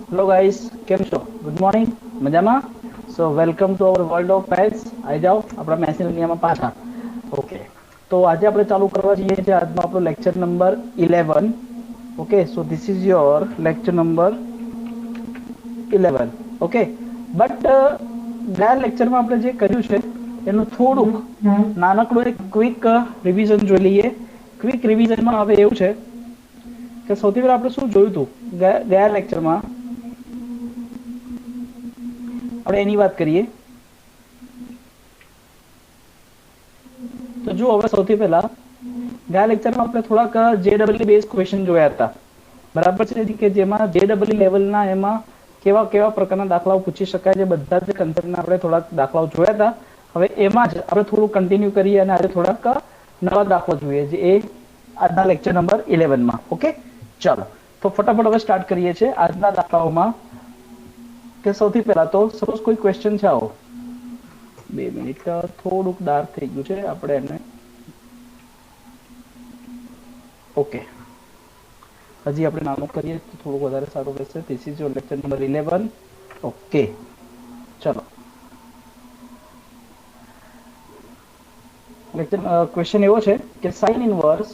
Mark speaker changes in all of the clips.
Speaker 1: Hello guys, કેમ છો? Good morning. મજામાં? So welcome to our world of maths. આવી જાઓ આપણા મેથ્સની દુનિયામાં પાછા. ઓકે, તો આજે આપણે ચાલુ કરવા જઈએ છીએ આજનો આપણો lecture number 11. Okay, so this is your lecture number 11. Okay, but ગયા લેક્ચરમાં આપણે જે કર્યું છે એનું થોડુંક નાનકડું એક ક્વિક રિવિઝન જોઈ લઈએ. ક્વિક રિવિઝનમાં હવે એવું છે કે સૌથી પહેલા આપણે શું જોયું હતું ગયા લેક્ચરમાં, આપણે એની વાત કરીએ. તો જો હવે સૌથી પહેલા ગયા લેક્ચરમાં આપણે થોડાક JEE બેઝ ક્વેશ્ચન જોયા હતા, બરાબર છે, કે જેમાં JEE લેવલના એમાં કેવા કેવા પ્રકારના દાખલાઓ પૂછી શકાય છે, બધા જ કન્સેપ્ટના આપણે થોડાક દાખલાઓ જોયા હતા. હવે એમાં જ આપણે થોડું કન્ટિન્યુ કરીએ અને આજે થોડાક નવા દાખલા જોઈએ છે એ આજના લેક્ચર નંબર 11માં. ઓકે, ચાલો તો ફટાફટ હવે સ્ટાર્ટ કરીએ છીએ આજના દાખલાઓમાં. કે સૌથી પહેલા તો સપોઝ કોઈ ક્વેશ્ચન છે, આવો 2 મિનિટ, થોડુંક ડાર્ક થઈ ગયું છે, આપણે એને ઓકે હજી આપણે નાનું કરીએ તો થોડુંક વધારે સારું રહેશે. This is your lecture number 11. Okay, ચલો લેક્ચર ક્વેશ્ચન એવો છે કે sine inverse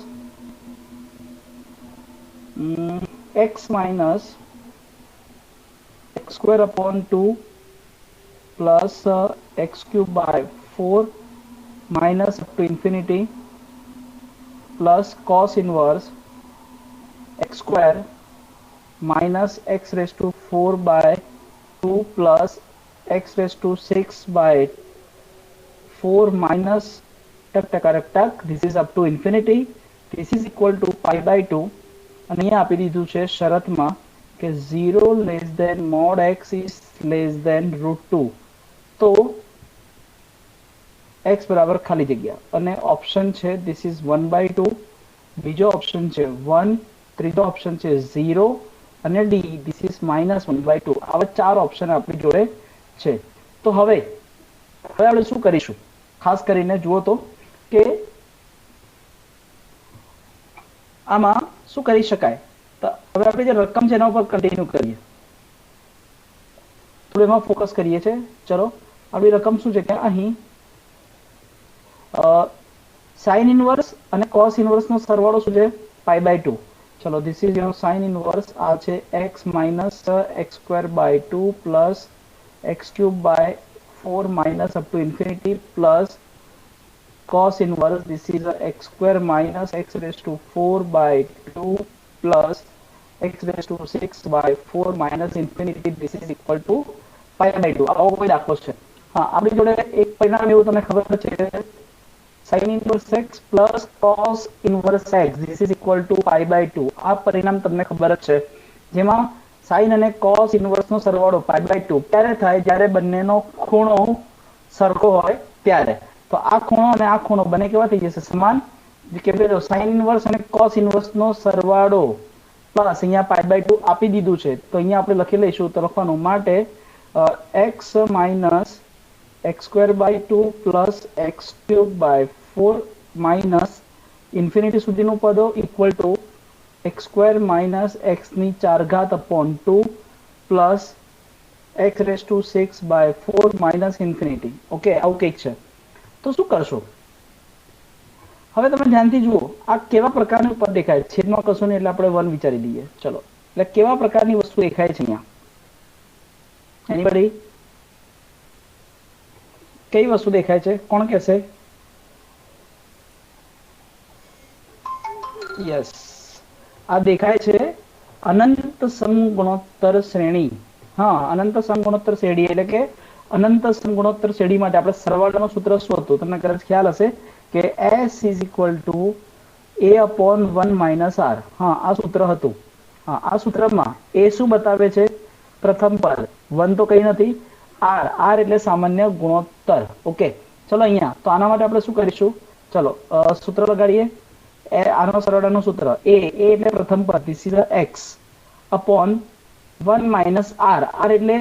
Speaker 1: x minus x square upon 2 plus x cube by 4 minus up to infinity plus cos inverse x square minus x raised to 4 by 2 plus x raised to 6 by 4 minus this is up to infinity, this is equal to pi by 2. અને અહીંયા આપી દીધું છે શરતમાં કે 0 less than mod x is less than √2. તો x બરાબર ખાલી જગ્યા અને ઓપ્શન છે this is 1/2, બીજો ઓપ્શન છે 1, ત્રીજો ઓપ્શન છે 0 અને d this is -1/2. આવા ચાર ઓપ્શન આપણી જોડે છે. તો હવે આપણે શું કરીશું, ખાસ કરીને જુઓ તો કે આમાં શું કરી શકાય. તો હવે આપણે જે રકમ છે એના ઉપર કન્ટિન્યુ કરીએ, થોડું એમાં ફોકસ કરીએ છીએ. ચલો આપણી રકમ શું છે કે અહીં સાઇન ઇનવર્સ અને કોસ ઇનવર્સનો સરવાળો શું છે π/2. ચલો this is your sine inverse, આ છે x minus x square by 2 plus x cube by 4 minus up to infinity plus cos inverse, this is x square minus x raised to 4 by 2 plus x raised to 6 by 4 minus infinity, this is equal to π/2. આવો કોઈ દાખલો છે. હા, આપણી જોડે એક પરિણામ એવું તમને ખબર છે, sin inverse x plus cos inverse x, this is equal to π/2. આ પરિણામ તમને ખબર જ છે, જેમાં sin અને cos inverse નો સરવાળો π/2 ત્યારે થાય જ્યારે બંનેનો ખૂણો સરખો હોય ત્યારે. તો આ ખૂણો અને આ ખૂણો બંને કેવા થઈ જશે, સમાન. કે ભાઈ સાઇન ઇનવર્સ અને કોસ ઇનવર્સ નો સરવાળો પ્લસ અહીંયા π/2 આપી દીધું છે, તો અહીંયા આપણે લખી લઈશું. તો લખવાનું માટે x minus x square by 2 plus x cube by 4 minus infinity સુધીનું પદો equal to x square minus x ની 4 ઘાત upon 2 plus x raise to 6 by 4 minus infinity. Okay, આવું કંઈક છે. તો શું કરશો, હવે તમે ધ્યાનથી જુઓ આ કેવા પ્રકારનું પદ દેખાય. છેદમાં કશું નહીં એટલે આપણે 1 વિચારી લઈએ. ચલો, એટલે કેવા પ્રકારની વસ્તુ દેખાય છે અહીંયા, એનીબડી કઈ વસ્તુ દેખાય છે, કોણ કહેશે? યસ, આ દેખાય છે અનંત સમગુણોત્તર શ્રેણી. હા, અનંત સમગુણોત્તર શ્રેણી એટલે કે અનંત સમગુણોત્તર શ્રેણી માટે આપણે સરવાળાનું સૂત્ર શું હતું, તમને કદાચ ખ્યાલ હશે કે s is equal to a/1 - r. હા, આ સૂત્ર હતું. હા, આ સૂત્રમાં a શું બતાવે છે, પ્રથમ પદ, 1 તો કઈ નથી, r, r એટલે સામાન્ય ગુણોત્તર. ઓકે, ચલો અહીંયા તો આના માટે આપણે શું કરીશું, ચલો સૂત્ર લગાડીએ. આનો સરવાળાનું સૂત્ર a એટલે પ્રથમ પદ, this is x upon 1 - r, r એટલે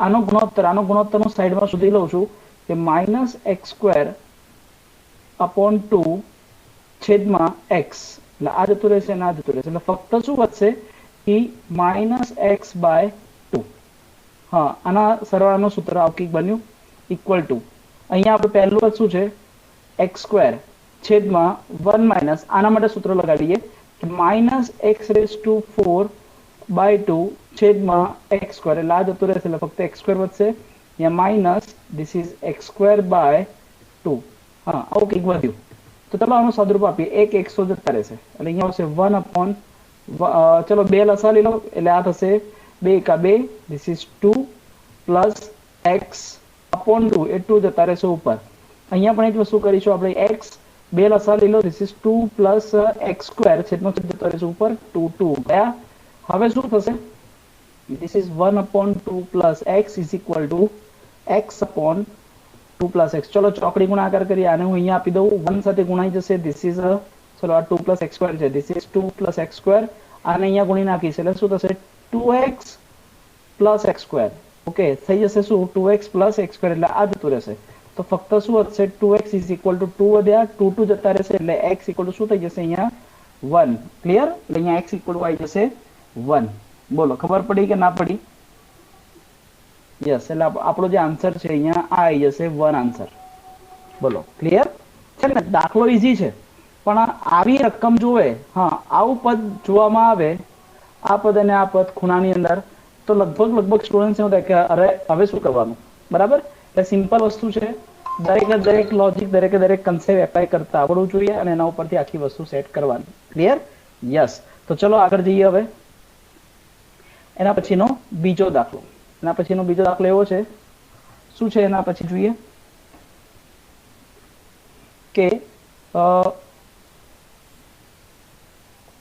Speaker 1: આનો ગુણોત્તરનું સાઈડમાં સુધી લઉં છું કે -x² અપોન 2 છેદમાં x, એટલે આ જતું રહેશે અને આ જતું રહેશે, એટલે ફક્ત શું વધશે કે -x/2. हाँ आना सरवाળાનું સૂત્ર આવું કંઈક બન્યું ઇક્વલ ટુ અહીંયા આપણે પહેલું પદ શું છે એક્સ સ્ક્વેર છેદમાં 1 માઇનસ આના માટે સૂત્ર લગાડીએ કે માઇનસ એક્સ રેઝ ટુ 4/2 છેદમાં એક્સ સ્ક્વેર એટલે આ જતું રહેશે એટલે ફક્ત એક્સ સ્ક્વેર વધશે અહીંયા minus this is X square by 2 હા આવું કંઈક વધ્યું તો ચલો આનું સાદુરૂપ આપીએ એક એક્સો જતા રહેશે એટલે અહીંયા આવશે 1 અપોન ચલો 2 લસા લઈ લો એટલે આ થશે 2 એકા 2 this is 2 plus x upon 2 એ 2 જતા રહેશે ઉપર અહીંયા પણ એક વસ્તુ કરીશું આપણે એક્સ 2 લસા લઈ લો this is 2 plus x square છેદનો છેદ જતો રહેશે ઉપર 2 2 ગયા હવે શું થશે this is 1 upon 2 plus x is equal to x upon 2 plus x ચલો ચોકડી ગુણાકાર કરીએ આને હું અહીંયા આપી દઉં 1 સાથે ગુણાઈ જશે ધીસ ઇઝ ચલો આ 2 પ્લસ એક્સ સ્ક્વેર છે this is 2 plus x square આને અહીંયા ગુણી નાખીશ એટલે શું થશે 2x plus x square okay થઈ જશે શું 2x પ્લસ એક્સ સ્ક્વેર એટલે આ જતું રહેશે તો ફક્ત શું વધશે 2x ઇઝ ઇક્વલ ટુ 2 વધ્યા 2 2 જતા રહેશે એટલે x ઇક્વલ ટુ શું થઈ જશે અહીંયા 1 ક્લિયર એટલે અહીંયા x ઇક્વલ ટુ આવી જશે 1 બોલો ખબર પડી કે ના પડી યસ એટલે આપણો જે આન્સર છે અહીંયા આ આવી જશે 1 આન્સર બોલો ક્લિયર છે ને દાખલો ઈઝી છે પણ આવી રકમ જોવે હા આવું પદ જોવામાં આવે આ પદ અને આ પદ ખૂણાની અંદર તો લગભગ સ્ટુડન્ટ્સ એવું થાય કે અરે હવે શું કરવાનું બરાબર એટલે સિમ્પલ વસ્તુ છે દરેક લોજિક દરેક કન્સેપ્ટ એપ્લાય કરતા આવડવું જોઈએ અને એના ઉપરથી આખી વસ્તુ સેટ કરવાની ક્લિયર યસ તો ચલો આગળ જઈએ હવે એના પછીનો બીજો દાખલો એવો છે શું છે એના પછી જોઈએ કે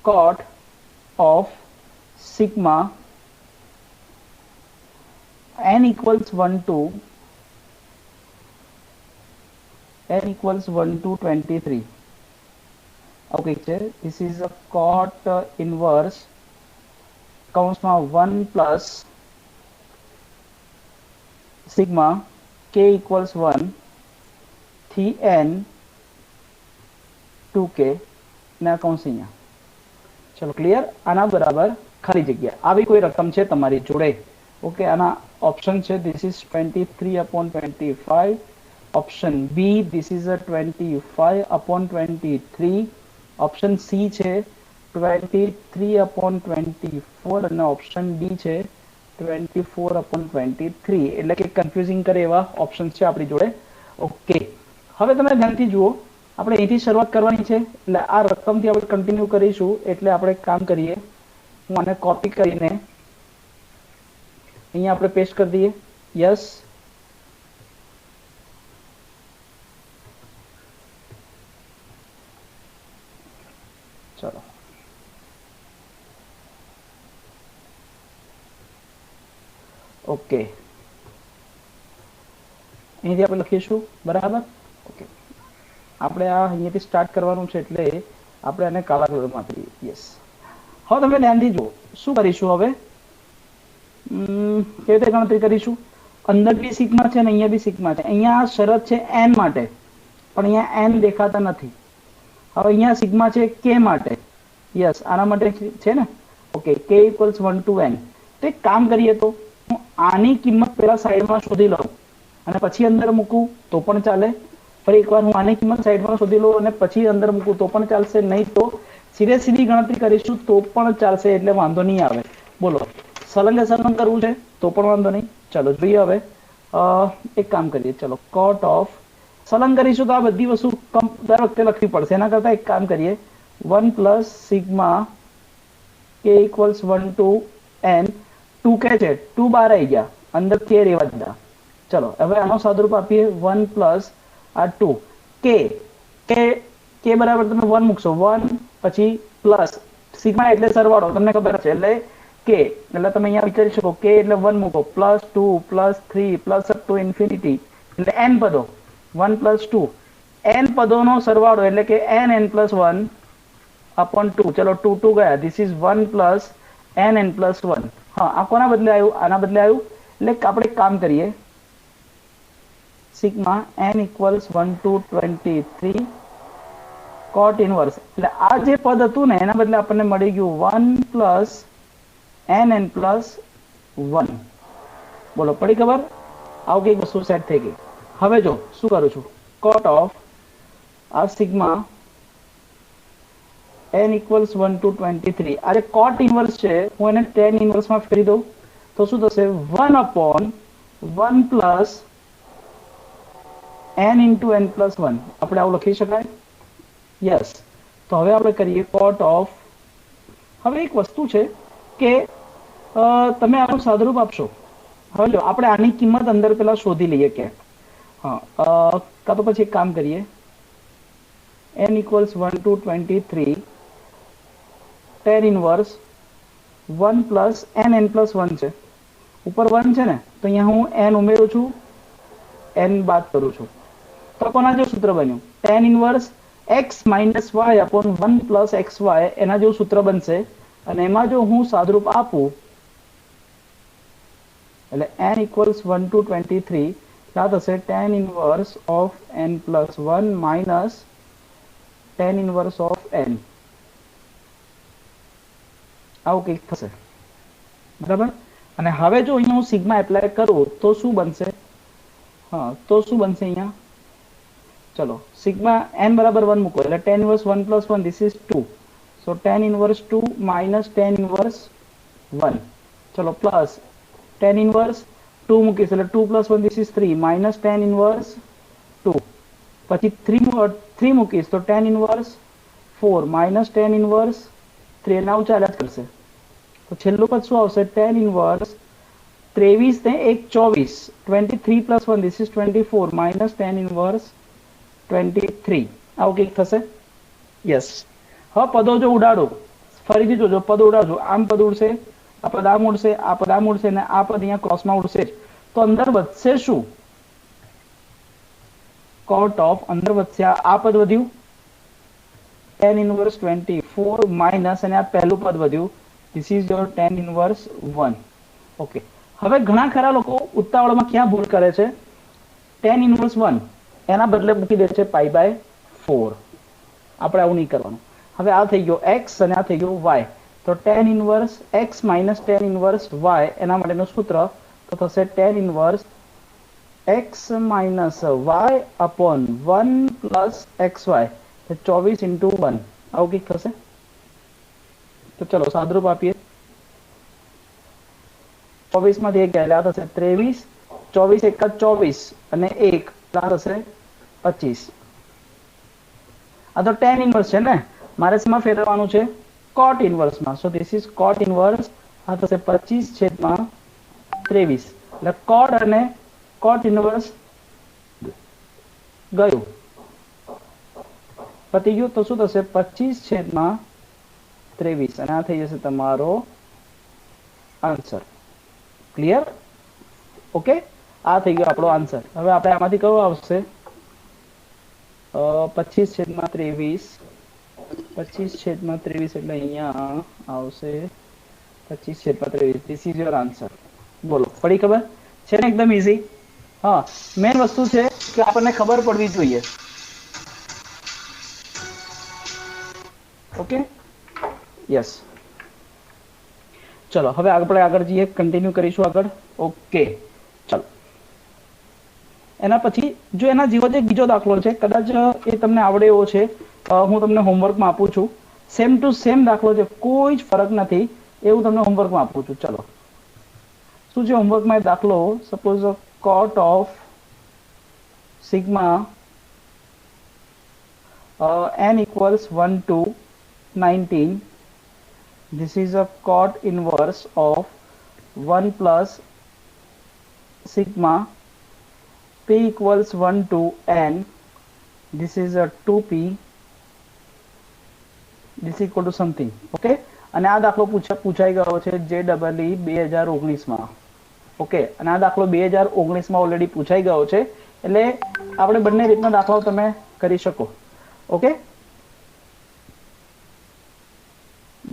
Speaker 1: cot of sigma n equals 1 to 23 okay this is a cot inverse કૌંસમાં 1 plus sigma k equals 1 થી n 2k ના કૌંસ અહીંયા ચલો ક્લિયર આના બરાબર ખાલી જગ્યા આવી કોઈ રકમ છે તમારી જોડે ઓકે આના ઓપ્શન છે this is 23/25 option B this is 25/23 option C છે 23/24 અને ઓપ્શન ડી છે 24/23 એટલે કે કન્ફ્યુઝિંગ કરે એવા ઓપ્શન છે આપણી જોડે ઓકે હવે તમે ધ્યાનથી જુઓ આપણે અહીંથી શરૂઆત કરવાની છે એટલે આ રકમથી આપણે કન્ટિન્યુ કરીશું એટલે આપણે કામ કરીએ હું આને કોપી કરીને અહીંયા આપણે પેસ્ટ કરી દઈએ યસ ચલો ઓકે અહીંથી આપણે લખીશું બરાબર ઓકે આપણે આ અહીંયાથી સ્ટાર્ટ કરવાનું છે એટલે આપણે આને કાળા કલરમાં આપીએ યસ હવે તમે ધ્યાનથી જુઓ શું કરીશું હવે કેવી રીતે ગણતરી કરીશું અંદર બી સિગ્મા છે અને અહીંયા બી સિગ્મા છે અહીંયા શરત છે n માટે પણ અહીંયા n દેખાતા નથી હવે અહીંયા સિગ્મા છે k માટે યસ આના માટે છે ને okay k equals 1 to n તો એક કામ કરીએ તો હું આની કિંમત પહેલા સાઈડમાં શોધી લઉં અને પછી અંદર મૂકું તો પણ ચાલે ફરી એકવાર હું આની કિંમત સાઈડમાં શોધી લઉં અને પછી અંદર મૂકું તો પણ ચાલશે નહીં તો સીધી ગણતરી કરીશું તો પણ ચાલશે એટલે વાંધો નહીં આવે બોલો સલંગે સલંગ કરવું છે તો પણ વાંધો નહીં ચલો જોઈએ હવે એક કામ કરીએ ચલો કોટ ઓફ સલંગ કરીશું તો આ બધી વસ્તુ દર વખતે લખવી પડશે એના કરતાં એક કામ કરીએ 1 પ્લસ સિગ્મા કે ઇક્વલ્સ 1 to n 2 કે છે 2 બહાર આવી ગયા અંદર કે રહેવા દીધા ચલો હવે આનો સાદુરૂપ આપીએ 1 પ્લસ આ 2 કે બરાબર તમે 1 મૂકશો 1 પછી પ્લસ સિગ્મા એટલે સરવાળો તમને ખબર છે એટલે કે એટલે તમે અહીંયા વિચારી શકો કે એટલે 1 મૂકો plus 2 plus 3 plus up to infinity એટલે n પદો 1 પ્લસ 2 n પદોનો સરવાળો એટલે કે n પ્લસ 1 અપોન 2 ચલો 2 2 ગયા this is 1 plus n plus 1 હા આ કોના બદલે આવ્યું આના બદલે આવ્યું એટલે આપણે કામ કરીએ sigma n equals 1 to 23 cot inverse એટલે આ જે પદ હતું ને એના બદલે આપણને મળી ગયું 1 પ્લસ n પ્લસ 1 બોલો પડી ખબર? આવું કંઈક વસ્તુ સેટ થઈ ગઈ. હવે જો શું કરું છું, કોટ ઓફ આ સિગ્મા n ઇક્વલ્સ 1 to 23. આ જે કોટ ઇન્વર્સ છે હું એને tan ઇન્વર્સમાં ફેરવી દઉં તો શું થશે, 1 upon 1 plus n into n plus 1. આપણે આવું લખી શકાય? યસ. તો હવે આપણે કરીએ કોટ ઓફ. હવે એક વસ્તુ છે કે તમે આનું સાદુરૂપ આપશો. હવે જો આપણે આની કિંમત અંદર પેલા શોધી લઈએ કે હા કાં તો પછી એક કામ કરીએ, n equals 1 to 23 tan inverse 1 plus n plus 1 છે, ઉપર 1 છે ને તો અહીંયા હું n ઉમેરું છું, n બાદ કરું છું, તો કોના જેવું સૂત્ર બન્યું, tan inverse x minus y upon 1 plus xy એના જેવું સૂત્ર બનશે. અને એમાં જો હું સાદુરૂપ આપું એટલે n ઇક્વલ્સ 1 to 23 क्या થશે, tan inverse of n plus 1 minus tan inverse of n, આવું કંઈક થશે. બરાબર. અને હવે જો અહીંયા હું સિગ્મા એપ્લાય કરું તો શું બનશે, હા તો શું બનશે અહીંયા, ચલો સિગ્મા n બરાબર 1 મૂકો એટલે tan inverse 1 plus 1 this is 2, so tan inverse 2 minus tan inverse 1, ચલો પ્લસ tan ઇનવર્સ 2 મૂકીશ એટલે 2 plus 1 this is 3 minus tan inverse 2, પછી 3 મૂકીશ તો tan inverse 4 minus tan inverse 3 ના ચાલ્યા જ કરશે. તો છેલ્લું પદ શું આવશે, tan ઇનવર્સ 23 ને 1 24, 23 plus 1 this is 24 minus tan inverse 23, આવું કંઈક થશે. યસ. હવે પદો જો ઉડાડો, ફરીથી જોજો પદ ઉડાડજો, આમ પદ ઉડશે, આ પદ આમ ઉડશે, આ પદ આમ ઉડશે અને આ પદ અહીંયા ક્રોસમાં ઉડશે જ, તો અંદર વધશે શું, કોટ ઓફ અંદર વધશે આ પદ વધ્યું tan ઇનવર્સ 24 માઇનસ અને આ પહેલું પદ વધ્યું this is your tan inverse 1. Okay. હવે ઘણા ખરા લોકો ઉતાવળમાં ક્યાં ભૂલ કરે છે, tan ઇનવર્સ 1 એના બદલે મૂકી દે છે π/4. આપણે આવું નહીં કરવાનું. હવે આ થઈ ગયો x અને આ થઈ ગયો y, તો tan inverse x minus tan inverse y એના માટેનું સૂત્ર તો થશે tan inverse x minus y upon 1 plus xy, 24 into 1, આવું કંઈક થશે. તો ચલો સાદુરૂપ આપીએ, 24 માંથી 1 ગયા થશે 23, 24 એકા 24 અને 1 થશે 25. આ તો tan ઇનવર્સ છે ને, મારે શેમાં ફેરવવાનું છે, કોટ ઇનવર્સમાં. So this is cot inverse, આ થશે 25/23, એટલે કોટ અને કોટ ઇનવર્સ ગયું, પતી ગયું. તો શું થશે 25/23 અને આ થઈ જશે તમારો આન્સર. ક્લિયર? ઓકે, આ થઈ ગયો આપણો આન્સર. હવે આપણે આમાંથી કયો આવશે, 25/23, 25/23 એટલે અહીંયા આવશે 25/23. This is your answer. બોલો પડી ખબર છે ને, એકદમ ઈઝી. હા, મેન વસ્તુ છે કે આપણને ખબર પડવી જોઈએ. Okay, yes. ચલો હવે આપણે આગળ જઈએ, કન્ટિન્યુ કરીશું આગળ. ઓકે ચલો. એના પછી જો એના જેવો જ એક બીજો દાખલો છે, કદાચ એ તમને આવડે એવો છે, હું તમને હોમવર્કમાં આપું છું. સેમ ટુ સેમ દાખલો છે, કોઈ જ ફરક નથી, એવું તમને હોમવર્કમાં આપું છું. ચલો શું છે હોમવર્કમાં એ દાખલો, suppose cot of sigma n equals 1 to 19. This is a cot inverse of 1 plus sigma p equals 1 to n. This is a 2p. This is equal to something. Okay. અને આ દાખલો પૂછાઈ ગયો છે JEE 2019 માં. ઓકે, અને આ દાખલો 2019 માં ઓલરેડી પૂછાઈ ગયો છે, એટલે આપણે બંને રીતના દાખલાઓ તમે કરી શકો. Okay,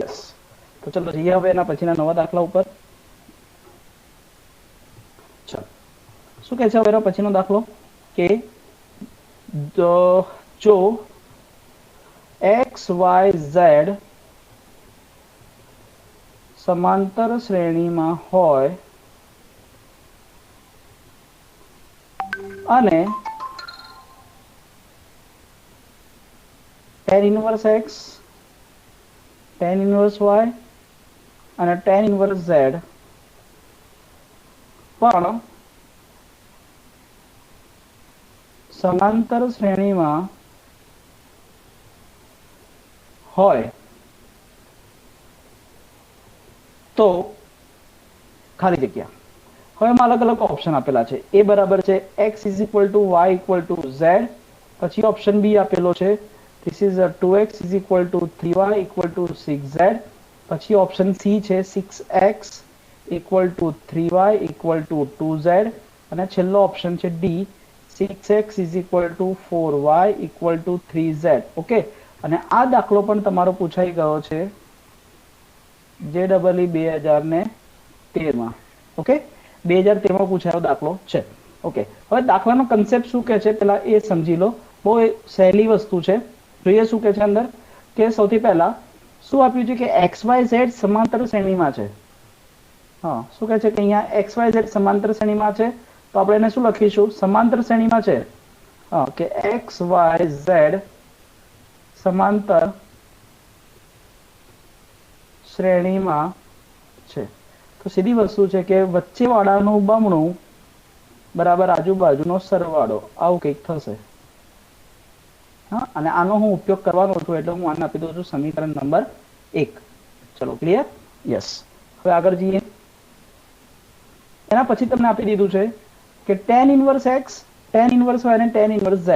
Speaker 1: yes. તો ચલો જઈએ હવે એના પછીના નવા દાખલા ઉપર. ચલો શું કહે છે હવે એનો પછીનો દાખલો કે જો x y z સમાંતર શ્રેણીમાં હોય અને tan inverse x, tan inverse y અને tan ઇન્વર્સ z પણ સમાંતર શ્રેણીમાં હોય તો ખાલી જગ્યા. હવે એમાં અલગ અલગ ઓપ્શન આપેલા છે. એ બરાબર છે x is equal to y equal to z. પછી ઓપ્શન બી આપેલો છે this is 2x is equal to 3y equal to 6z. પછી ઓપ્શન સી છે 6x equal to 3y equal to 2z. અને છેલ્લો ઓપ્શન છે D 6x is equal to 4y equal to 3z. Okay, અને આ દાખલો પણ તમારો પૂછાઈ ગયો છે JEE 2013 માં. ઓકે, 2013 માં પૂછાયો દાખલો છે. ઓકે, હવે દાખલાનો કન્સેપ્ટ શું કહે છે પેલા એ સમજી લો. બહુ સહેલી વસ્તુ છે. જોઈએ શું કહે છે અંદર કે સૌથી પહેલા શું આપ્યું છે કે XYZ સમાંતર શ્રેણીમાં છે. હા, શું કહે છે કે અહીંયા XYZ સમાંતર શ્રેણીમાં છે. તો આપણે એને શું લખીશું? સમાંતર શ્રેણીમાં છે. હા, કે XYZ સમાંતર શ્રેણીમાં છે. તો સીધી વસ્તુ છે કે વચ્ચેવાળાનું બમણું બરાબર આજુબાજુનો સરવાળો, આવું કંઈક થશે. હા, અને આનો હું ઉપયોગ કરવાનો છું એટલે હું આને આપી દઉં છું સમીકરણ નંબર 1. ચલો, ક્લિયર? યસ. હવે આગળ જઈએ. એના પછી તમને આપી દીધું છે કે tan inverse x, tan inverse y અને tan inverse z.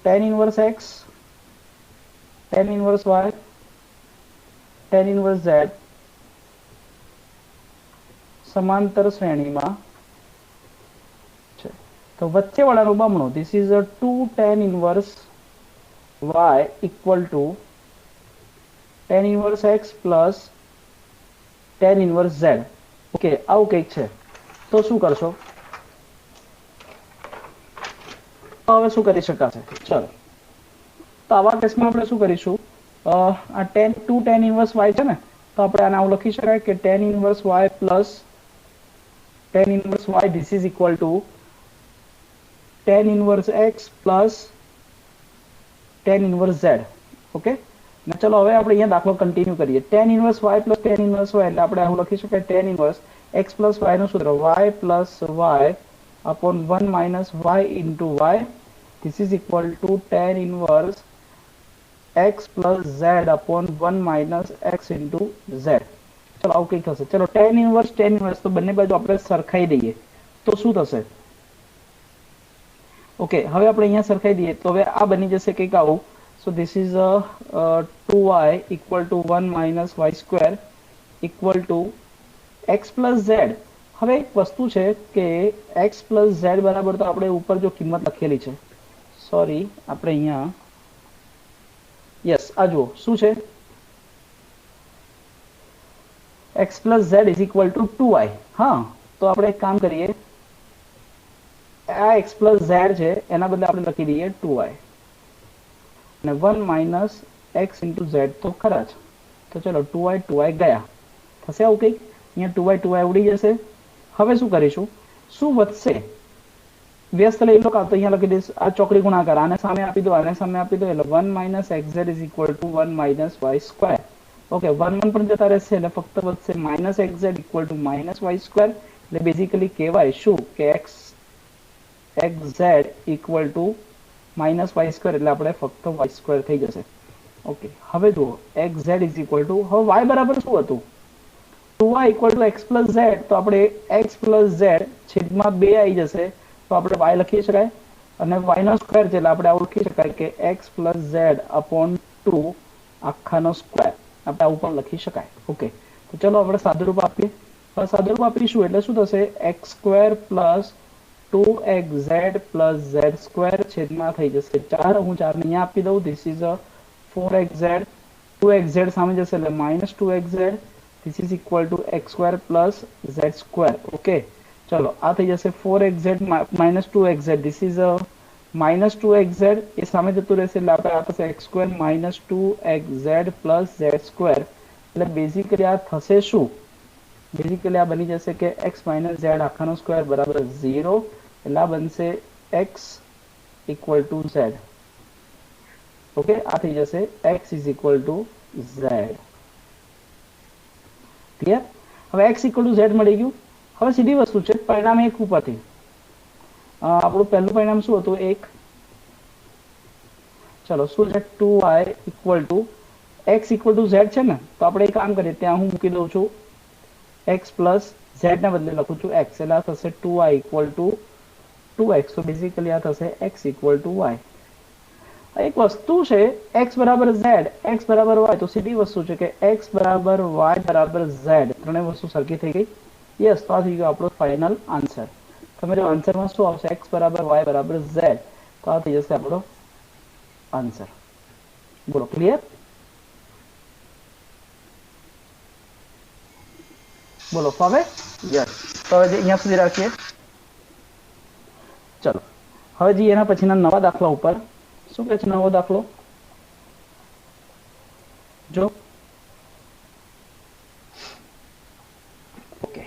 Speaker 1: tan inverse x, tan inverse y, tan inverse z સમાંતર શ્રેણીમાં છે. તો વચ્ચેવાળાનું બમણું this is 2 tan inverse y equal to tan inverse x plus tan inverse z. Okay, આવું કંઈક છે. તો શું કરશો? હવે શું કરી શકાશે? ચલો, તો આવા કેસમાં આપણે શું કરીશું? આ 2 tan ઇન્વર્સ y છે ને, તો આપણે આને આવું લખી શકાય કે tan inverse y plus tan inverse y this is equal to tan inverse x plus tan inverse z. Okay, ને ચલો હવે આપણે અહીંયા દાખલો કન્ટિન્યુ કરીએ. tan inverse y plus tan inverse y એટલે આપણે આવું લખી શકાય tan inverse x plus y નું સૂત્ર y plus y upon 1 minus y into y. This is equal to tan inverse x plus z upon 1 minus x into z. ચલો આવું કંઈક થશે. ચલો tan inverse તો બંને બાજુ આપણે સરખાઈ દઈએ તો શું થશે? ઓકે, હવે આપણે અહીંયા સરખાઈ દઈએ તો હવે આ બની જશે કંઈક આવું. સો this is 2y equal to 1 minus y square equal to x plus z. હવે એક વસ્તુ છે કે x પ્લસ z બરાબર તો આપણે ઉપર જો કિંમત લખેલી છે, સોરી આપણે અહીંયા યસ આ જુઓ શું છે x plus z is equal to 2y. હા, તો આપણે એક કામ કરીએ, આ x પ્લસ z છે એના બદલે આપણે લખી દઈએ 2y અને 1 માઇનસ x ઇન્ટુ z તો ખરા જ. તો ચલો 2y ગયા, થશે આવું કંઈક. અહીંયા 2y ઉડી જશે. હવે શું કરીશું? શું વધશે? વ્યસ્ત લઈ લો, કાં તો અહીંયા લખી દઈશ આ ચોકડી ગુણાકાર, આને સામે આપી દો, આને સામે આપી દો, એટલે 1 minus xz is equal to 1 minus y square. Okay, 1 પણ જતા રહેશે એટલે ફક્ત વધશે minus xz equal to minus y square. એટલે બેઝિકલી કહેવાય શું કે xz equal to minus y square, એટલે આપણે ફક્ત y સ્ક્વેર થઈ જશે. ઓકે, હવે જુઓ xz ઇઝ ઇક્વલ ટુ, હવે y બરાબર શું હતું? 2y equal to x plus z. તો આપણે x પ્લસ z છેદમાં 2 આવી જશે તો આપણે y લખી શકાય, અને y નો સ્ક્વેર છે એટલે આપણે આવું લખી શકાય કે x પ્લસ z અપોન 2 આખાનો સ્ક્વેર. આપણે આવું પણ લખી શકાય. ઓકે, તો ચલો આપણે સાદુરૂપ આપીએ. સાદુરૂપ આપીશું એટલે શું થશે? x square plus 2xz plus z square છેદમાં થઈ જશે 4. હું 4 ને અહીંયા આપી દઉં. ધીસ ઇઝ 4xz, 2xz સામે જશે એટલે minus 2xz. This is equal to x square plus z square. Okay, ચલો આ થઈ જશે 4xz minus 2xz. This is a minus 2xz, એ સામે જતું રહેશે એટલે આપણે આ થશે x square minus 2xz plus z square. એટલે બેઝિકલી આ થશે શું? બેઝિકલી આ બની જશે કે x minus z આખાનો સ્ક્વેર બરાબર 0. એટલે આ બનશે x equal to z. Okay, આ થઈ જશે x is equal to z. Clear? હવે x ઇક્વલ ટુ z મળી ગયું. હવે સીધી વસ્તુ છે, પરિણામ 1 ઉપરથી આપણું પહેલું પરિણામ શું હતું? 1. ચલો શું છે? 2y equal to x equal to z છે ને, તો આપણે એક કામ કરીએ, ત્યાં હું મૂકી દઉં છું x પ્લસ z ને બદલે લખું છું x, એટલે આ થશે 2y ઇક્વલ ટુ 2x. તો બેઝિકલી આ થશે x ઇક્વલ ટુ y. એક વસ્તુ છે x બરાબર z, x બરાબર y, તો સીધી વસ્તુ છે કે x બરાબર y બરાબર z, ત્રણેય વસ્તુ સરખી થઈ ગઈ. યસ, તો આ થઈ ગયો આપણો ફાઇનલ આન્સર. તમે જો આન્સરમાં શું આવશે? x બરાબર y બરાબર z, તો આ થઈ જશે આપણો આન્સર. બોલો, ક્લિયર? બોલો હવે? યસ. તો હવે અહીંયા સુધી રાખીએ. ચલો હવે જઈએ એના પછીના નવા દાખલા ઉપર. શું કહે છે નવો દાખલો? જો ઓકે,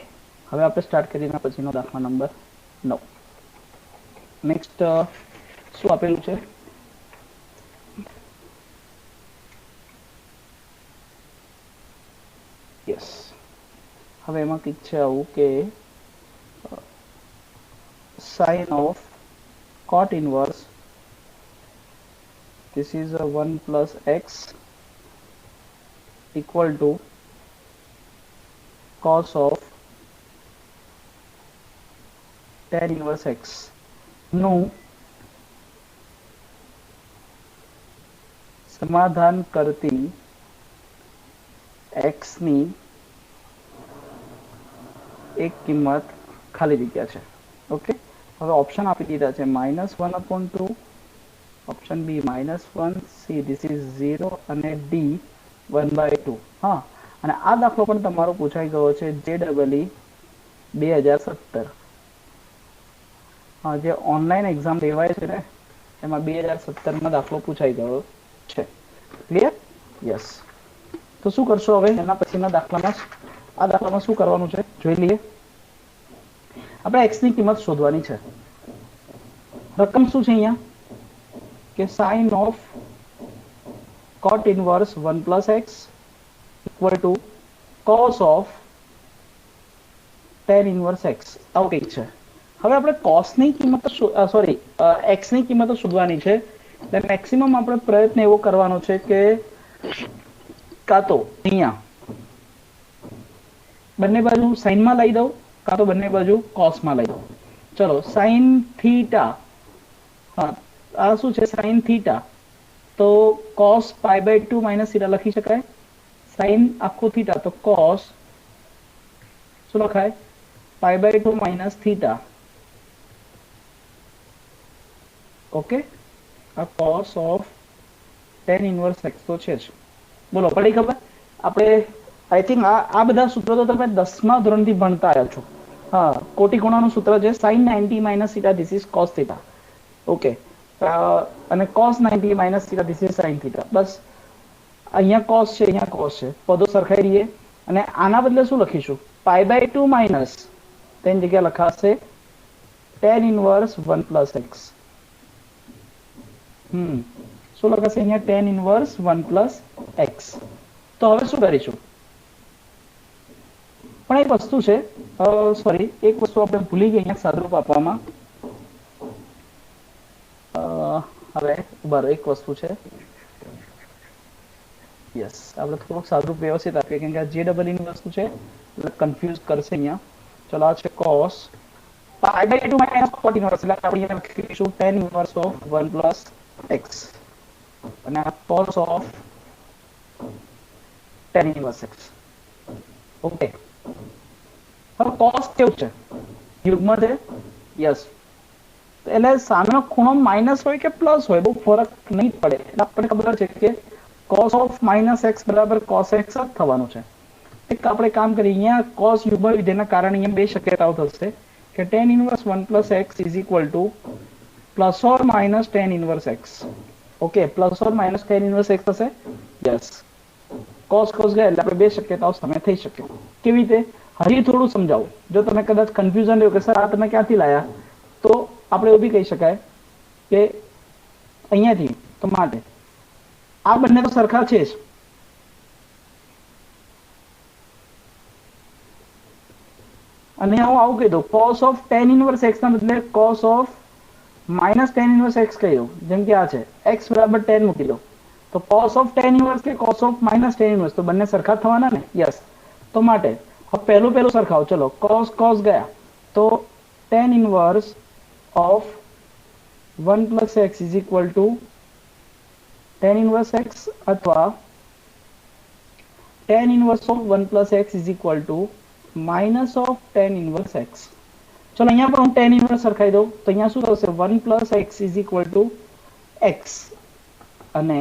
Speaker 1: હવે આપણે સ્ટાર્ટ કરીએ એના પછીનો દાખલા નંબર 9. નેક્સ્ટ શું આપેલું છે? યસ, હવે એમાં કંઈક છે આવું કે sin of cot inverse, this is a 1 plus x equal to cos of tan inverse x નું સમાધાન કરતી x ની એક કિંમત ખાલી જગ્યા છે. ઓકે, હવે ઓપ્શન આપી દીધા છે -1/2, option B -1, C this is 0 અને ડી 1/2. હા, અને આ દાખલો પણ તમારો પૂછાઈ ગયો છે JEE 2017. હા, જે ઓનલાઈન એક્ઝામ લેવાય છે ને એમાં 2017માં દાખલો પૂછાઈ ગયો છે. ક્લિયર? યસ. તો શું કરશો હવે એના પછીના દાખલામાં? આ દાખલામાં શું કરવાનું છે જોઈ લઈએ. આપણે x ની કિંમત શોધવાની છે. રકમ શું છે અહીંયા કે sin of cot inverse 1 plus x equal to cos of tan inverse x, આવું કંઈક છે. હવે આપણે cos ની કિંમત x ની કિંમત શોધવાની છે. એટલે મેક્સિમમ આપણે પ્રયત્ન એવો કરવાનો છે કે કાં તો અહીંયા બંને બાજુ સાઇનમાં લઈ દઉં, કાં તો બંને બાજુ કોસમાં લઈ દઉં. ચલો સાઇન થીટા, હા આ શું છે સાઇન થીટા, તો cos π/2 માઇનસ થીટા લખી શકાય. સાઇન આખો થીટા તો cos શું લખાય? π/2 માઇનસ થીટા. ઓકે, આ cos of tan inverse x તો છે જ. બોલો, પડી ખબર? આપણે આઈ થિંક આ બધા સૂત્રો તો તમે 10મા ધોરણથી ભણતા આવ્યા છો. હા, કોટી ખૂણાનું સૂત્ર છે sin 90 minus theta this is cos theta. Okay, અને cos 90 minus theta this is sin theta. બસ અહીંયા cos છે, અહીંયા cos છે, પદો સરખાઈ રહીએ. અને આના બદલે શું લખીશું? π/2 માઇનસ, તેની જગ્યા લખાશે tan ઇન્વર્સ 1 પ્લસ x. શું લખાશે અહીંયા? tan inverse 1 plus x. તો હવે શું કરીશું? પણ એક વસ્તુ છે, સોરી, એક વસ્તુ આપણે ભૂલી ગયા અહીંયા સાદરૂપ આપવામાં. હવે બરાબર એક વસ્તુ છે, યસ, આપણે થોડુંક સાદરૂપ વ્યવસ્થિત આપીએ કેમ કે આ JEE ની વસ્તુ છે એટલે કન્ફ્યુઝ કરશે અહીંયા. ચલો આ છે cos π/2 માઇનસ cot ઇન્વર્સ, એટલે આપણે અહીંયા લખીશું tan inverse of 1 plus x અને આ cos of tan inverse x. Okay, હવે cos કેવું છે? યુગ્મ છે. યસ, એટલે સામેનો ખૂણો માઇનસ હોય કે પ્લસ હોય બહુ ફરક નહીં પડે. એટલે આપણને ખબર છે કે cos ઓફ -x બરાબર cos x જ થવાનું છે. એક આપણે કામ કરીએ, અહીંયા cos યુગ્મ વિધેયના કારણે અહીંયા બે શક્યતાઓ થશે કે tan inverse 1 plus x is equal to plus or minus tan inverse x. Okay, plus or minus tan inverse x થશે. યસ, cos ગયા એટલે આપણે બે શક્યતાઓ સામે થઈ શકે. કેવી રીતે? હજી થોડું સમજાવું. જો તમે કદાચ કન્ફ્યુઝન રહ્યો કે સર આ તમે ક્યાંથી લાયા, તો આપણે એવું બી કહી શકાય કે અહીંયાથી તો માટે આ બંને તો સરખા છે જ, અને હું આવું કહી દઉં cos of tan inverse x ના બદલે cos of minus tan inverse x કહી દઉં, જેમ કે આ છે x બરાબર tan મૂકી દો, તો cos ઓફ tan ઇનવર્સ કે cos of minus tan inverse, તો બંને સરખા થવાના ને, યસ. તો માટે હવે પહેલું સરખાવો, ચલો cos cos ગયા તો tan inverse of 1 plus x is equal to tan inverse x અથવા tan inverse of 1 plus x is equal to minus of tan inverse x. ચલો અહીંયા પણ હું tan ઇનવર્સ સરખાઈ દઉં તો અહીંયા શું થશે 1 plus x is equal to x અને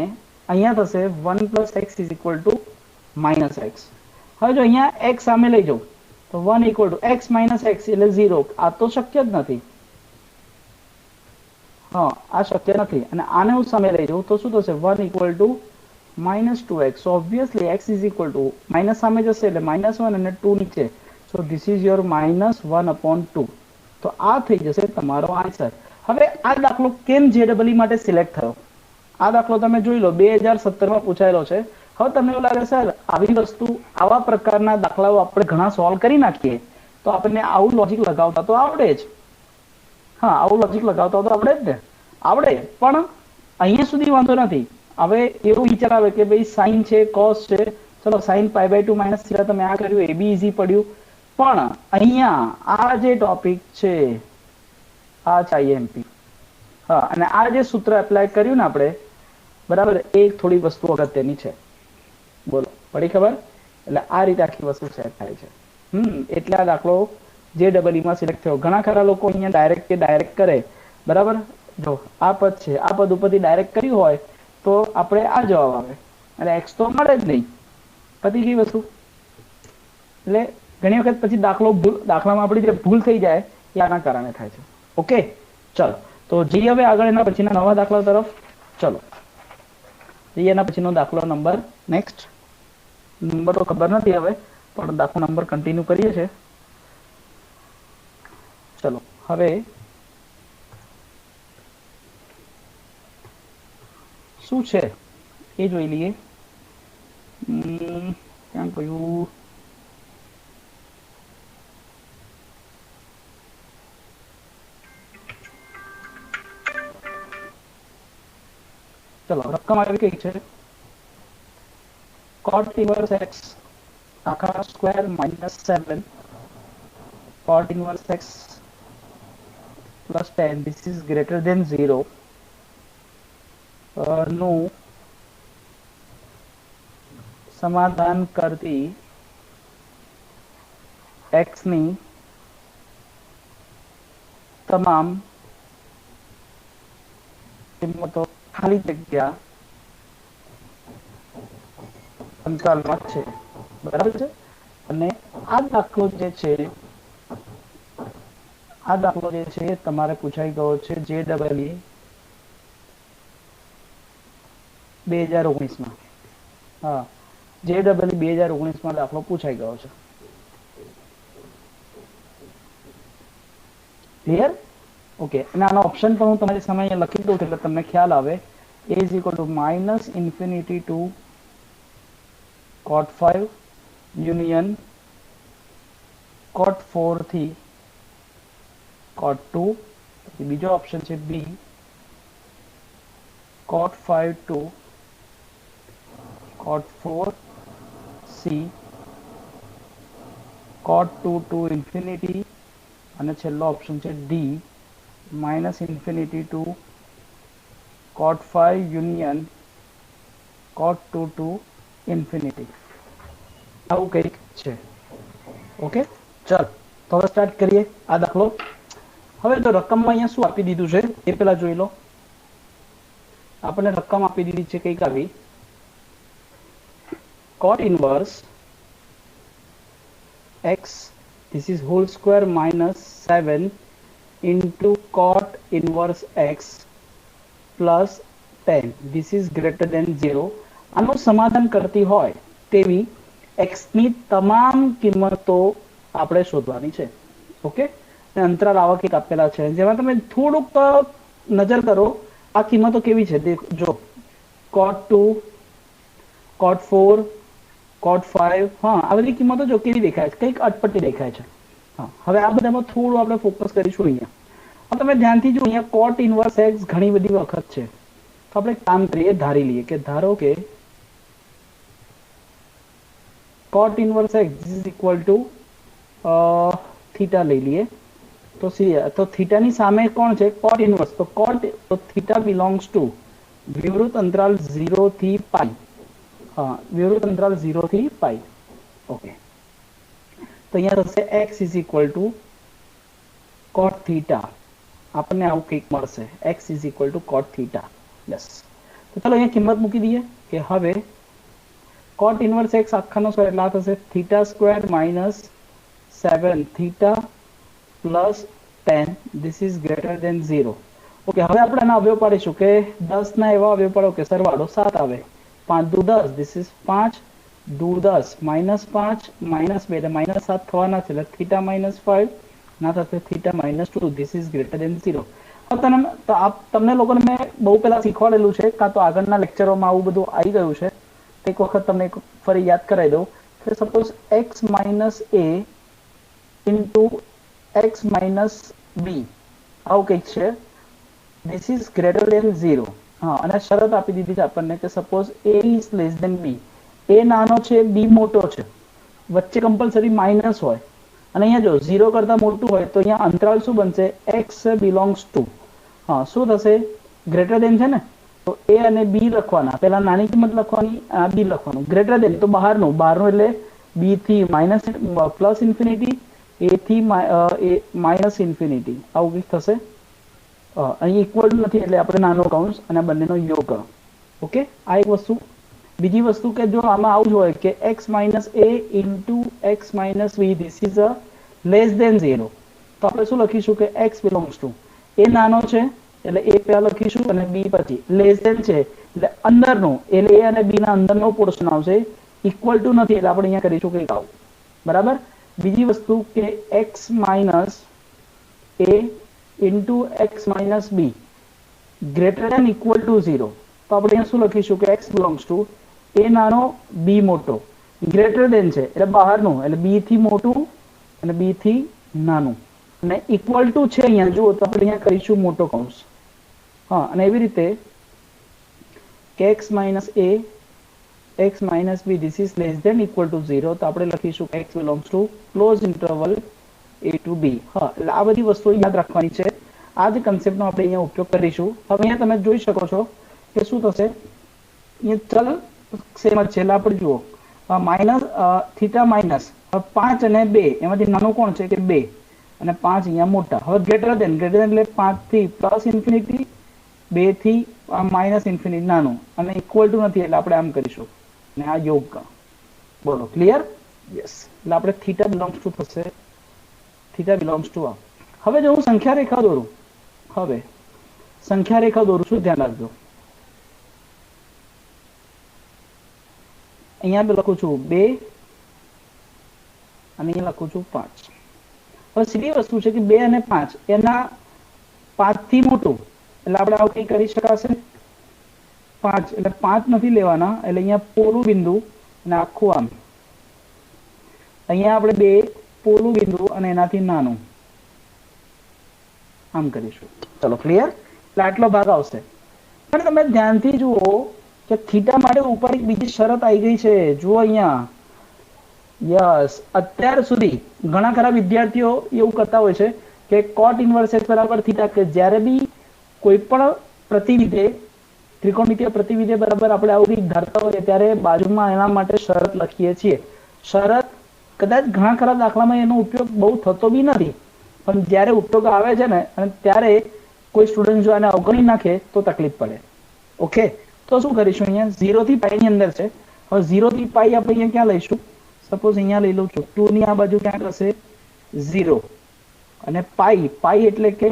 Speaker 1: અહીંયા થશે 1 plus x is equal to minus x. હવે જો અહીંયા x સામે લઈ જાઉં તો 1 equal to x minus x એટલે 0. આ તો શક્ય જ નથી, હા આ શક્ય નથી. અને આને હું સામે લઈ જાઉં તો શું થશે 1 equal to minus 2x. So obviously x is equal to minus સામે જશે એટલે -1 અને 2 નીચે, સો ધીસ ઇઝ યોર -1/2. તો આ થઈ જશે તમારો આન્સર. હવે આ દાખલો કેમ JEE માટે સિલેક્ટ થયો, આ દાખલો તમે જોઈ લો 2017 માં પૂછાયેલો છે. હવે તમને એવું લાગે સર આવી વસ્તુ આવા પ્રકારના દાખલાઓ આપણે ઘણા સોલ્વ કરી નાખીએ તો આપણને આવું લોજિક લગાવતા તો આવડે જ, હા આવું લોજિક લગાવતા તો આવડે જ ને, આવડે, પણ અહીંયા સુધી વાંધો નથી. હવે એવું વિચાર આવે કે ભાઈ સાઇન છે કોસ છે, ચલો સાઇન π/2 માઇનસ થીટા તમે આ કર્યું એ બી ઈઝી પડ્યું, પણ અહીંયા આ જે ટોપિક છે આ છે IMP, હા, અને આ જે સૂત્ર એપ્લાય કર્યું ને આપણે બરાબર, એ થોડી વસ્તુ અગત્યની છે. બોલો પડી ખબર? એટલે આ રીતે આખી વસ્તુ સેટ થાય છે. એટલે આ દાખલો JEE માં સિલેક્ટ થયો. ઘણા ખરા લોકો અહીંયા ડાયરેક્ટ કરે, બરાબર. જો આ પદ છે, આ પદ ઉપરથી ડાયરેક્ટ કર્યું હોય તો આપણે આ જવાબ આવે, અને x તો મળે જ નહીં, પતી ગઈ વસ્તુ. એટલે ઘણી વખત પછી દાખલામાં આપણી જે ભૂલ થઈ જાય એ આના કારણે થાય છે. ઓકે ચલો તો જઈએ હવે આગળ એના પછીના નવા દાખલા તરફ. ચલો જઈએ એના પછીનો દાખલો નંબર નેક્સ્ટ. નંબર તો ખબર નથી હવે, પણ દાખલો નંબર કન્ટિન્યુ કરીએ છીએ. ચલો હવે શું છે એ જોઈ લઈએ. ક્યાં કહ્યું, ચલો રકમ આવી કઈ છે, cot inverse x આખા square -7 cot inverse x plus 10 this is greater than 0 નું સમાધાન કરતી x ની તમામ કિંમતો ખાલી જગ્યા અંતરાલમાં છે, બરાબર છે. અને આ દાખલો જે છે તમારે પૂછાઈ ગયો છે JEE 2019 માં. હા JEE 2019 માં દાખલો પૂછાઈ ગયો છે. ક્લિયર? ઓકે, અને આનો ઓપ્શન પણ હું તમારી સામે અહીંયા લખી દઉં એટલે તમને ખ્યાલ આવે. a is equal to -infinity to cot 5 union cot 4 થી cot 2. બીજો ઓપ્શન છે b cot 5 to cot 4 c cot 2 to infinity, અને છેલ્લો ઓપ્શન છે d -infinity to cot 5 union cot 2 to infinity. આવું કંઈક છે. ઓકે ચાલ તો હવે સ્ટાર્ટ કરીએ આ દાખલો. હવે તો રકમમાં અહીંયા શું આપી દીધું છે એ પહેલા જોઈ લો. આપણને રકમ આપી દીધી છે કંઈક આવી, cot inverse x this is whole square -7 into cot inverse x plus 10 this is greater than 0. આનું સમાધાન કરતી હોય તેવી x ની તમામ કિંમતો આપણે શોધવાની છે. ઓકે, અંતરાલ આવા કંઈક આપેલા છે, જેમાં તમે થોડુંક નજર કરો આ કિંમતો કેવી છે જો cot2 cot4 cot5 હા આ બધી કિંમતો જો કેવી દેખાય છે, કંઈક અટપટી દેખાય છે. હા હવે આ બધામાં થોડું આપણે ફોકસ કરીશું અહીંયા. તમે ધ્યાનથી જો અહીંયા cot ઇનવર્સ x ઘણી બધી વખત છે, તો આપણે કામ કરીએ ધારી લઈએ કે ધારો કે cot inverse x is equal to theta લઈ લઈએ તો થીટાની સામે કોણ છે cot ઇનવર્સ, તો થીટા બિલોંગ્સ ટુ વિવૃત અંતરાલ 0 થી પાઈ. હા વિવૃત અંતરાલ 0 થી પાઈ. ઓકે તો અહીંયા થશે x is equal to cot theta, આપણને આવું કંઈક મળશે x is equal to cot theta. Yes તો ચાલો અહીંયા કિંમત મૂકી દઈએ કે હવે cot ઇનવર્સ x આખાનો સ્ક્વેર એટલે આ થશે theta square minus 7 theta plus 10 this is greater than 0. Okay હવે આપણે આના અવયવ પાડીશું કે 10 ના એવા અવયવ પાડો કે સરવાળો 7 આવે, 5 દુ 10 ધીસ ઇઝ 5 દુ 10 -5 -2 એટલે -7 થવાના છે એટલે થીટા -5 ના થશે theta -2 this is greater than 0. તમને લોકોને મેં બહુ પહેલા શીખવાડેલું છે, કાં તો આગળના લેક્ચરોમાં આવું બધું આવી ગયું છે, એક વખત તમને ફરી યાદ કરાવી દઉં કે suppose x minus a into x minus b આવું કંઈક છે, ધીસ ઇઝ ગ્રેટર દેન 0. હા અને શરત આપી દીધી છે આપણને કે suppose a is less than b, a નાનો છે b મોટો છે, વચ્ચે કમ્પલસરી માઇનસ હોય અને અહીંયા જો 0 કરતાં મોટું હોય તો અહીંયા અંતરાલ શું બનશે x બિલોંગ્સ ટુ. હા શું થશે ગ્રેટર દેન છે ને, તો a અને b લખવાના, પહેલા નાની કિંમત લખવાની, b લખવાનું, ગ્રેટર દેન તો બહારનું એટલે b થી માઇનસ પ્લસ ઇન્ફિનિટી, a થી માઇનસ ઇન્ફિનિટી આવું કંઈક થશે. અહીં ઇક્વલ નથી એટલે આપણે નાનો કૌંસ અને બંનેનો યોગ. ઓકે આ એક વસ્તુ. બીજી વસ્તુ કે જો આમાં આવું જ હોય કે x minus a into x minus b this is a less than 0, તો આપણે શું લખીશું કે x બિલોંગ્સ ટુ a નાનો છે એટલે a પહેલા લખીશું અને b પછી, લેસ દેન છે એટલે અંદરનો એટલે a અને b ના અંદરનો પોર્શન આવશે, ઇક્વલ ટુ નથી એટલે આપણે અહીંયા કરીશું કંઈક આવું. બરાબર. બીજી વસ્તુ કે x minus a into x minus b greater than equal to 0, તો આપણે અહીંયા શું લખીશું કે x બિલોંગ્સ ટુ a નાનો b મોટો, ગ્રેટર દેન છે એટલે બહારનું એટલે b થી મોટું અને b થી નાનું અને ઇક્વલ ટુ છે અહીંયા જુઓ તો આપણે અહીંયા કરીશું મોટો કૌંસ. હા અને એવી રીતે કે x minus a x minus b this is less than equal to 0, તો આપણે લખીશું કે x belongs to close interval a to b. હા એટલે આ બધી વસ્તુઓ યાદ રાખવાની છે, આ જ કન્સેપ્ટનો આપણે અહીંયા ઉપયોગ કરીશું. હવે અહીંયા તમે જોઈ શકો છો કે શું થશે, અહીંયા ચલ સેમ જ છે એટલે આપણે જુઓ માઇનસ થીટા માઇનસ 5 અને 2 એમાંથી નાનું કોણ છે કે 2 અને 5 અહીંયા મોટા. હવે ગ્રેટર દેન એટલે 5 થી પ્લસ ઇન્ફિનિટી, 2 થી માઇનસ ઇન્ફિનિટી નાનું અને ઇક્વલ ટુ નથી એટલે આપણે આમ કરીશું અને આ યોગ. બોલો ક્લિયર? યસ એટલે આપણે થીટા બિલોંગ્સ ટુ થશે થીટા બિલોંગ્સ ટુ આ. હવે જો હું સંખ્યા રેખા દોરું, હવે સંખ્યા રેખા દોરું છું, ધ્યાન રાખજો. અહીંયા લખું છું 2 અને અહીંયા લખું છું 5. હવે સીધી વસ્તુ છે કે 2 અને 5 એના 5 થી મોટું એટલે આપણે આવું કંઈ કરી શકાશે 5 એટલે 5 નથી લેવાના એટલે અહીંયા પોલું બિંદુ અને આખું આમ, અહીંયા આપણે 2 પોલું બિંદુ અને એનાથી નાનું આમ કરીશું. ચલો ક્લિયર? એટલે આટલો ભાગ આવશે. પણ તમે ધ્યાનથી જુઓ કે થીટા માટે ઉપર એક બીજી શરત આવી ગઈ છે, જુઓ અહીંયા. યસ અત્યાર સુધી ઘણા ખરા વિદ્યાર્થીઓ એવું કરતા હોય છે કે cot ઇનવર્સ x બરાબર થીટા, કે જ્યારે બી કોઈ પણ પ્રતિવિધેય ત્રિકોણમિતિય પ્રતિવિધેય બરાબર આપણે આવું કંઈક ધારતા હોઈએ ત્યારે બાજુમાં એના માટે શરત લખીએ છીએ. શરત કદાચ ઘણા ખરા દાખલામાં એનો ઉપયોગ બહુ થતો બી નથી, પણ જ્યારે ઉપયોગ આવે છે ને અને ત્યારે કોઈ સ્ટુડન્ટ જો આને અવગણી નાખે તો તકલીફ પડે. ઓકે તો શું કરીશું, અહીંયા 0 થી પાઈ ની અંદર છે. હવે 0 થી પાઈ આપણે અહીંયા ક્યાં લઈશું, સપોઝ અહીંયા લઈ લઉં છું, 2 ની આ બાજુ ક્યાંક હશે 0 અને પાઈ એટલે કે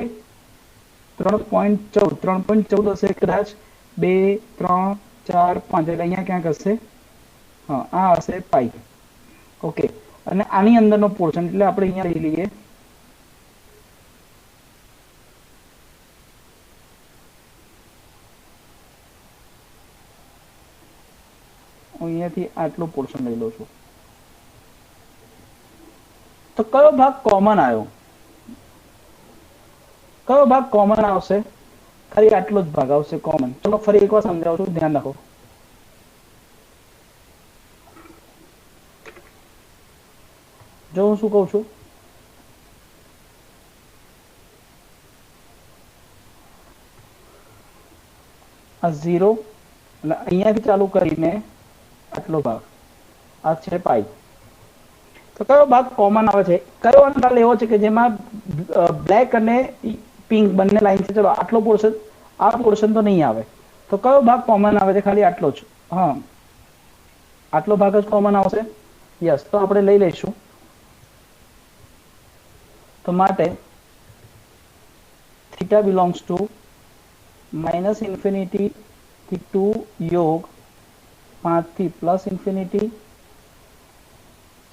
Speaker 1: 3.14 હશે કદાચ, 2 3 4 5 એટલે અહીંયા ક્યાંક હશે, હા આ હશે પાઈ. ઓકે અને આની અંદરનો પોર્શન એટલે આપણે અહીંયા લઈ લઈએ અહીંયાથી આટલું પોર્શન લઈ લઉં છું. તો કયો ભાગ કોમન આવ્યો? કયો ભાગ કોમન આવશે? ખાલી આટલો જ ભાગ આવશે કોમન. ચલો ફરી એકવાર સમજાવું છું, ધ્યાન રાખો. જો હું શું કહું છું, આ 0 અને અહીંયાથી ચાલુ કરીને આટલો ભાગ આ છે પાઈ. તો કયો ભાગ કોમન આવે છે? કયો અંતરાલ એવો છે કે જેમાં બ્લેક અને પિંક બંને લાઈન છે? ચલો આટલો પોર્શન, આ પોર્શન તો નહીં આવે. તો કયો ભાગ કોમન આવે છે? ખાલી આટલો જ. હા, આટલો ભાગ જ કોમન આવશે. યસ, તો આપણે લઈ લઈશું. તો માટે થીટા બિલોંગ્સ ટુ -∞ થી 2 યોગ 5 થી +∞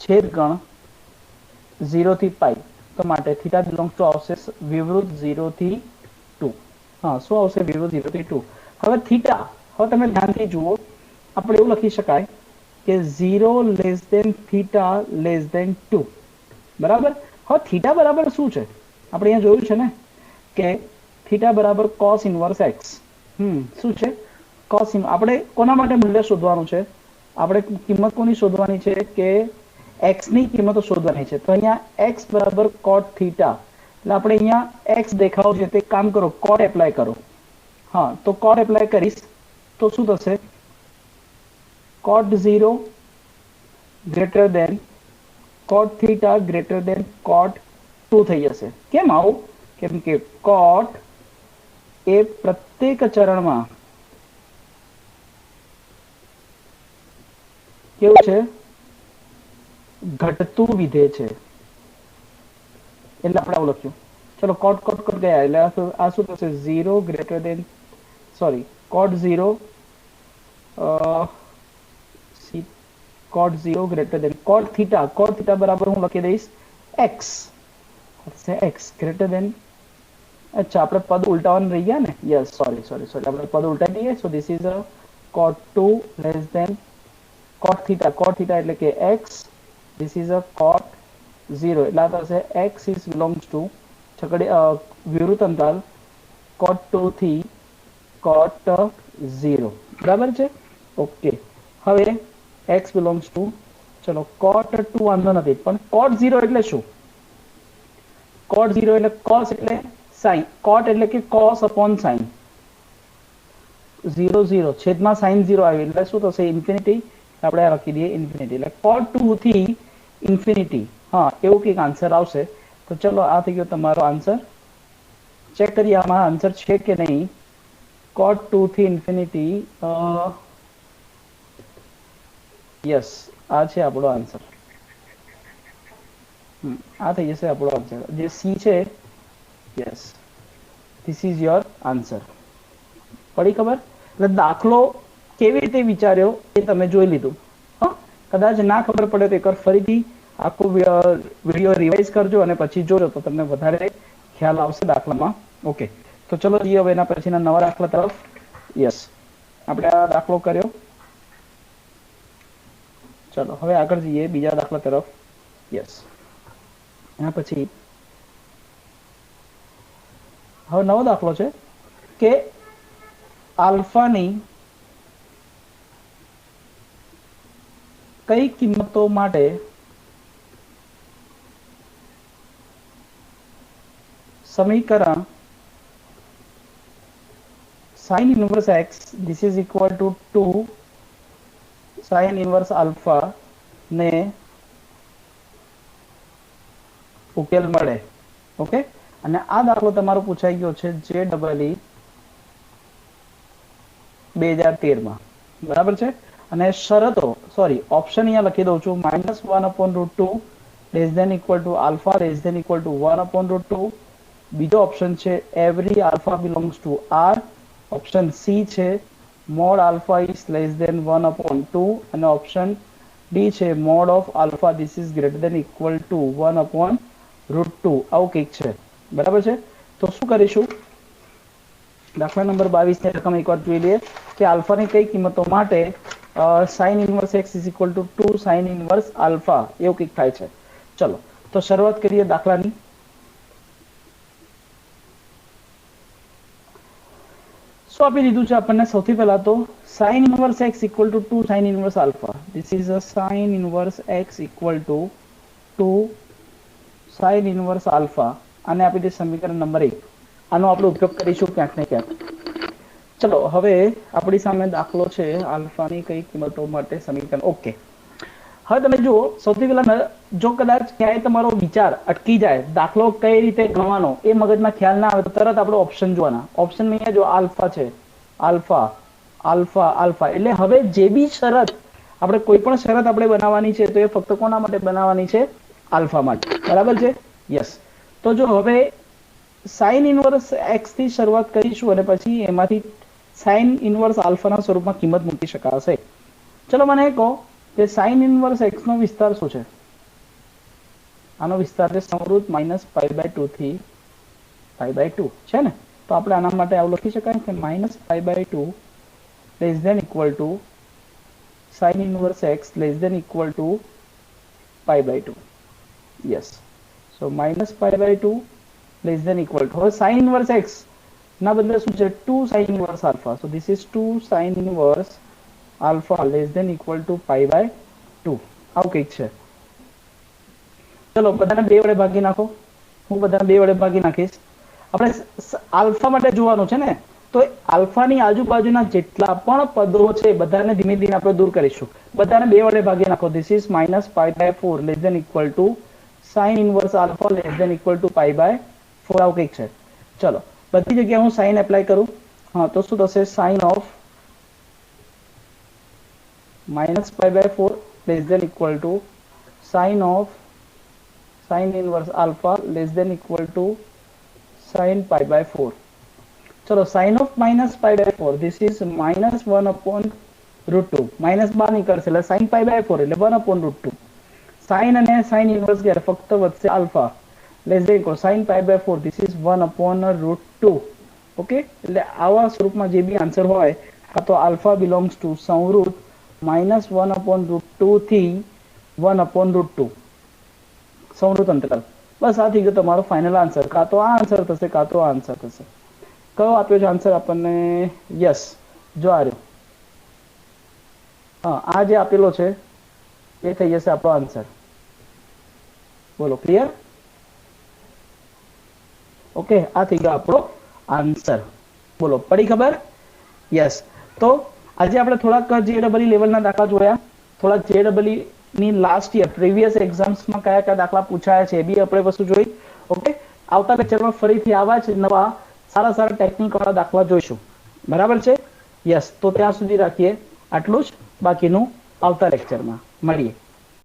Speaker 1: છેદગણ 0 થી પાઈ. તો માટે થીટા બિલોંગ્સ ટુ આવશે વિવૃત 0 થી 2. હા, શું આવશે? વિવૃત 0 થી 2. હવે થીટા, હવે તમે ધ્યાનથી જુઓ, આપણે એવું લખી શકાય કે 0 less than theta less than 2. બરાબર. હવે થીટા બરાબર શું છે? આપણે અહીંયા જોયું છે ને કે થીટા બરાબર cos ઇન્વર્સ x. શું છે? cos inverse. આપણે કોના માટે મૂલ્ય શોધવાનું છે? આપણે કિંમત કોની શોધવાની છે? કે x ની કિંમતો શોધવાની છે. તો અહીંયા x બરાબર cot થીટા, એટલે આપણે અહીંયા x દેખાવ છે તે કામ કરો, cot એપ્લાય કરો. હા, તો cot એપ્લાય કરીશ તો શું થશે? cot 0 greater than cot theta greater than cot 2 થઈ જશે. કેમ આવું? કેમ કે cot એ પ્રત્યેક ચરણમાં કેવું છે? ઘટતું વિધેય છે. એટલે આપણે આવું લખ્યું. ચલો cot cot cot ગયા, એટલે આ શું થશે? 0 greater than, sorry, cot 0 cot 0 greater than cot theta બરાબર હું લખી દઈશ x. x ગ્રેટર દેન, અચ્છા આપણે પદ ઉલટાવવાનું રહી ગયા ને. યસ, સોરી આપણે પદ ઉલટાવી દઈએ. So this is a cot 2 less than cot theta એટલે કે x. This is a cot 0 એટલે આ થશે x ઇઝ બિલોંગ્સ ટુ વિવૃત અંતરાલ cot 2 થી cot 0. બરાબર છે? ઓકે. હવે x બિલોંગ્સ ટુ, ચલો cot 2 વાંધો નથી, પણ cot 0 એટલે શું? cot 0 એટલે cos એટલે sin. cot એટલે કે cos upon sin. 0 0 છેદમાં sin 0 આવી એટલે શું થશે? ઇન્ફિનિટી. આપણે આ લખી દઈએ ઇન્ફિનિટી. એટલે cot 2 થી ઇન્ફિનિટી. હા, એવું કંઈક આન્સર આવશે. તો ચલો આ થઈ ગયો તમારો આન્સર. ચેક કરીએ આમાં આન્સર છે કે નહીં. cot 2 થી ઇન્ફિનિટી. યસ, આ છે આપણો આન્સર. આ થઈ જશે આપણો આન્સર. જે સી છે, yes, this is your answer. પડી ખબર? એટલે દાખલો કેવી રીતે વિચાર્યો એ તમે જોઈ લીધું. હા, કદાચ ના ખબર પડે તો એકવાર ફરીથી આખો વિડીયો રિવાઇઝ કરજો અને પછી જોજો તો તમને વધારે ખ્યાલ આવશે દાખલામાં. ઓકે, તો ચલો જઈએ હવે એના પછીના નવા દાખલા તરફ. યસ, આપણે આ દાખલો કર્યો. ચલો હવે આગળ જઈએ બીજા દાખલા તરફ. યસ, એના પછી હવે નવો દાખલો છે કે આલ્ફાની કઈ કિંમતો માટે સમીકરણ sin inverse x this is equal to 2 sin inverse alpha ને ઉકેલ મળે. ઓકે, અને આ દાખલો તમારો પૂછાઈ ગયો છે JEE 2013 માં. બરાબર છે? અને શરતો, સોરી, ઓપ્શન અહીંયા લખી દઉં છું. -1/√2 less than equal to alpha less than equal to 1/√2. બીજો ઓપ્શન છે every alpha belongs to R. Option C છે mod alpha is less than 1/2. અને ઓપ્શન ડી છે mod of alpha this is greater than equal to 1/√2. આવું કંઈક છે. બરાબર છે? તો શું કરીશું? દાખલા નંબર 22 ની રકમ એકવાર જોઈ લઈએ કે આલ્ફાની કઈ કિંમતો માટે sine inverse x is equal to 2 sine inverse alpha એવું કંઈક થાય છે. ચલો તો શરૂઆત કરીએ દાખલાની. શું આપી દીધું છે આપણને? સૌથી પહેલા તો sine inverse x equal to 2 sine inverse alpha. This is a sine inverse x equal to 2 sine inverse alpha. આને આપી દે સમીકરણ નંબર 1. આનો આપણે ઉપયોગ કરીશું ક્યાંક ને ક્યાંક. ચલો હવે આપણી સામે દાખલો છે આલ્ફાની કઈ કિંમતો માટે સમીકરણ. ઓકે, હવે તમે જુઓ, સૌથી પહેલા જો કદાચ ક્યાંય તમારો વિચાર અટકી જાય, દાખલો કઈ રીતે ગણવાનો એ મગજમાં ખ્યાલ ના આવે, તો તરત આપણે ઓપ્શન જોવાના. ઓપ્શન અહીંયા જો આલ્ફા છે, આલ્ફા આલ્ફા આલ્ફા, એટલે હવે જે બી શરત આપણે કોઈ પણ શરત આપણે બનાવવાની છે તો એ ફક્ત કોના માટે બનાવવાની છે? આલ્ફા માટે. બરાબર છે? યસ. તો જો હવે સાઇન ઇનવર્સ એક્સ થી શરૂઆત કરીશું અને પછી એમાંથી સાઇન ઇનવર્સ આલ્ફાના સ્વરૂપમાં કિંમત મૂકી શકાશે. ચલો મને કહો કે સાઇન ઇનવર્સ એક્સ નો વિસ્તાર શું છે? આનો વિસ્તાર છે સંવૃત માઇનસ π/2 થી π/2 છે ને? તો આપણે આના માટે આવું લખી શકાય કે minus π/2 less than equal to sine inverse x less than equal to π/2. Yes. So minus π/2 less than equal to, હવે સાઇન ઇનવર્સ એક્સ ના બદલે શું છે? 2 sine inverse alpha. So this is 2 sine inverse alpha less than equal to π/2. આવું કંઈક છે. ચલો બધાને 2 વડે ભાગી નાખો. હું બધાને 2 વડે ભાગી નાખીશ. આપણે આલ્ફા માટે જોવાનું છે ને, તો આલ્ફાની આજુબાજુના જેટલા પણ પદો છે બધાને ધીમે ધીમે આપણે દૂર કરીશું. બધાને 2 વડે ભાગી નાખો. This is minus π/4 less than equal to sine inverse alpha less than equal to π/4. આવું કંઈક છે. ચલો બધી જગ્યાએ હું સાઇન એપ્લાય કરું. હા, તો શું થશે? Sine of minus π/4 less than equal to sin of sin inverse alpha less than equal to sin π/4. चलो sin of minus π/4 this is minus 1 upon root 2. minus બાર નીકળશે એટલે sin π/4 એટલે 1 upon root 2. sin અને sin inverse ગયા ફક્ત વધશે alpha less than equal sin π/4 this is 1 upon root 2. Okay, એટલે આવા સ્વરૂપમાં જે બી આન્સર હોય કાં તો alpha belongs to સંવૃત minus 1 upon root 2 થી 1 upon root 2 સંવૃત અંતરાલ. બસ આ થઈ ગયો તમારો ફાઇનલ આન્સર. કાં તો આ આન્સર થશે કાં તો આ આન્સર થશે. કયો આપ્યો છે આન્સર આપણને? યસ, જો આ રહ્યો. હા, આ જે આપેલો છે એ થઈ જશે આપણો આન્સર. બોલો, ક્લિયર? ઓકે, આ થઈ ગયો આપણો આન્સર. બોલો, પડી ખબર? યસ. તો આજે આપણે થોડાક JEE લેવલના દાખલા જોયા, થોડાક JEE ની લાસ્ટ યર પ્રીવિયસ એક્ઝામ્સમાં કયા કયા દાખલા પૂછાયા છે એ બી આપણે વસ્તુ જોઈ. ઓકે, આવતા લેક્ચરમાં ફરીથી આવા જ નવા સારા સારા ટેકનિક વાળા દાખલા જોઈશું. બરાબર છે? યસ. તો ત્યાં સુધી રાખીએ આટલું જ, બાકીનું આવતા લેક્ચરમાં મળીએ.